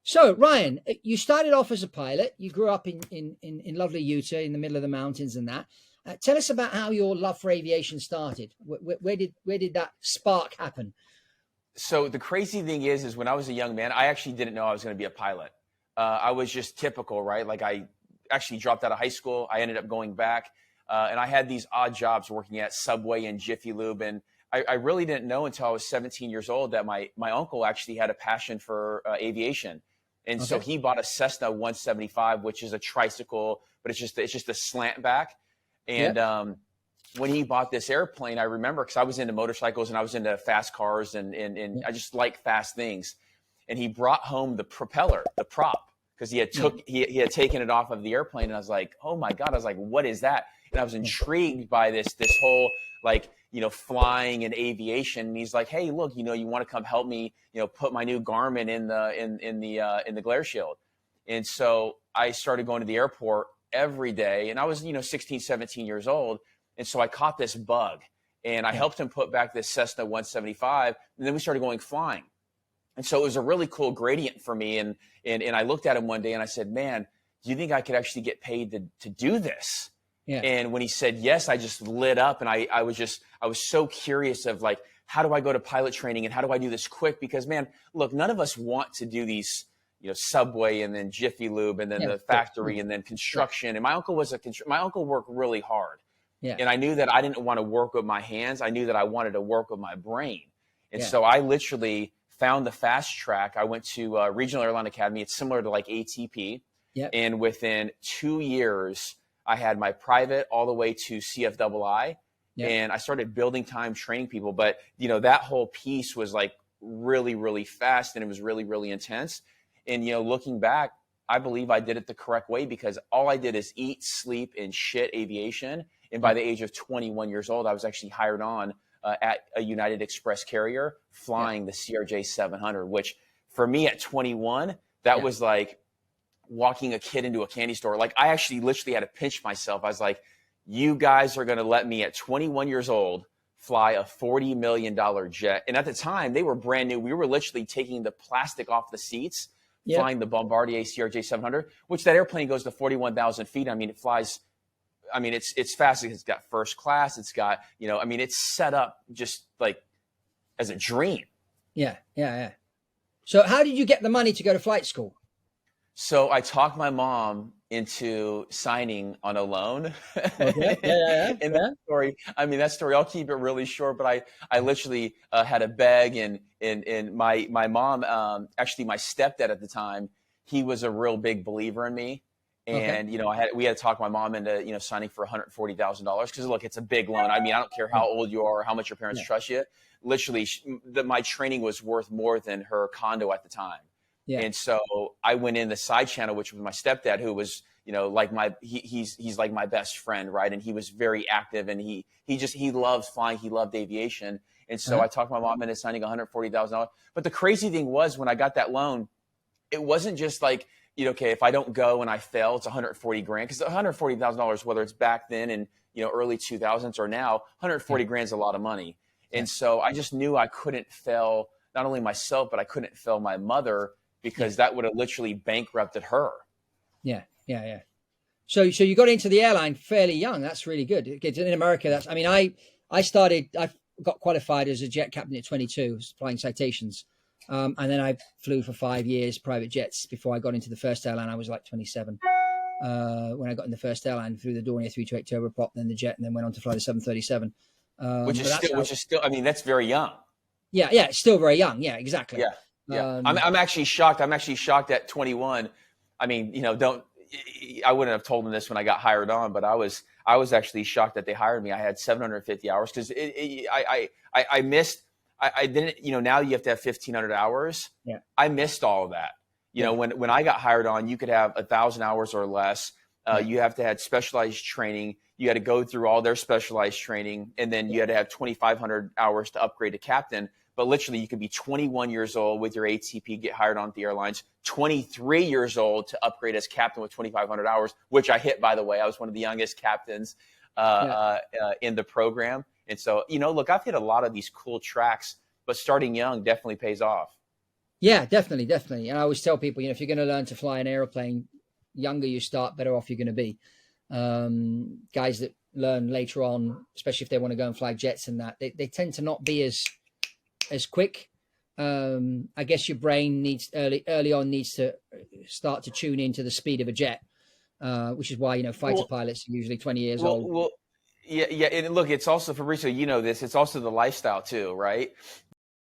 So, Ryan, you started off as a pilot. You grew up in lovely Utah, in the middle of the mountains, and that. Tell us about how your love for aviation started. Where did that spark happen? So the crazy thing is when I was a young man, I actually didn't know I was going to be a pilot. I was just typical, right? Like I actually dropped out of high school. I ended up going back, and I had these odd jobs working at Subway and Jiffy Lube. And I really didn't know until I was 17 years old that my uncle actually had a passion for aviation. And so he bought a Cessna 175, which is a tricycle, but it's just a slant back. And when he bought this airplane, I remember because I was into motorcycles and I was into fast cars and I just like fast things. And he brought home the propeller, the prop, because he had taken it off of the airplane. And I was like, oh my God. I was like, what is that? And I was intrigued by this whole, like, flying and aviation. And he's like, hey, look, you want to come help me, put my new Garmin in the glare shield. And so I started going to the airport every day. And I was, 16, 17 years old. And so I caught this bug and I helped him put back this Cessna 175. And then we started going flying. And so it was a really cool gradient for me. And I looked at him one day and I said, man, do you think I could actually get paid to do this? Yeah. And when he said yes, I just lit up. And I was so curious of like, how do I go to pilot training and how do I do this quick? Because man, look, none of us want to do these, Subway and then Jiffy Lube and then the factory and then construction. And my uncle worked really hard. Yeah. And I knew that I didn't want to work with my hands. I knew that I wanted to work with my brain. And so I literally found the fast track. I went to Regional Airline Academy. It's similar to like ATP. Yep. And within 2 years, I had my private all the way to CFII. Yep. And I started building time, training people. But, that whole piece was like really, really fast and it was really, really intense. And, looking back, I believe I did it the correct way because all I did is eat, sleep, and shit aviation. And by the age of 21 years old, I was actually hired on at a United Express carrier flying the CRJ 700, which for me at 21, that was like walking a kid into a candy store. Like I actually literally had to pinch myself. I was like, you guys are going to let me at 21 years old fly a $40 million jet. And at the time, they were brand new. We were literally taking the plastic off the seats, flying the Bombardier CRJ 700, which that airplane goes to 41,000 feet. I mean, it flies. I mean, it's fast. It's got first class. It's got, it's set up just like as a dream. Yeah. So how did you get the money to go to flight school? So I talked my mom into signing on a loan. Okay. And that story, I'll keep it really short, but I literally had a beg and my mom, actually my stepdad at the time, he was a real big believer in me. And, we had to talk my mom into, signing for $140,000 because look, it's a big loan. I mean, I don't care how old you are or how much your parents trust you. Literally my training was worth more than her condo at the time. Yeah. And so I went in the side channel, which was my stepdad, who was, like he's like my best friend. Right. And he was very active and he loves flying. He loved aviation. And so I talked my mom into signing $140,000. But the crazy thing was when I got that loan, it wasn't just like, okay, if I don't go and I fail, it's $140,000 because $140,000, whether it's back then in, early 2000s or now, $140,000 is a lot of money. And so I just knew I couldn't fail not only myself, but I couldn't fail my mother because that would have literally bankrupted her. Yeah. So you got into the airline fairly young. That's really good. In America, I got qualified as a jet captain at 22, flying citations. And then I flew for 5 years, private jets, before I got into the first airline. I was like 27. When I got in the first airline, through the Dornier 328 turboprop, then the jet, and then went on to fly the 737. Which is still, I mean, that's very young. Yeah, it's still very young. Yeah, exactly. Yeah. I'm actually shocked. I'm actually shocked at 21. I mean, I wouldn't have told them this when I got hired on, but I was actually shocked that they hired me. I had 750 hours because I missed. I didn't, now you have to have 1,500 hours. Yeah. I missed all of that. When I got hired on, you could have 1,000 hours or less. You have to have specialized training. You had to go through all their specialized training. And then you had to have 2,500 hours to upgrade to captain. But literally you could be 21 years old with your ATP, get hired on the airlines, 23 years old to upgrade as captain with 2,500 hours, which I hit, by the way. I was one of the youngest captains in the program. And so, look, I've hit a lot of these cool tracks, but starting young definitely pays off. Yeah, definitely, definitely. And I always tell people, if you're going to learn to fly an airplane, younger you start, better off you're going to be. Guys that learn later on, especially if they want to go and fly jets and that, they tend to not be as quick. I guess your brain needs early on needs to start to tune into the speed of a jet, which is why fighter Well, pilots are usually 20 years well, old. well, yeah, yeah. And look, it's also Fabrizio. You know this. It's also the lifestyle too, right?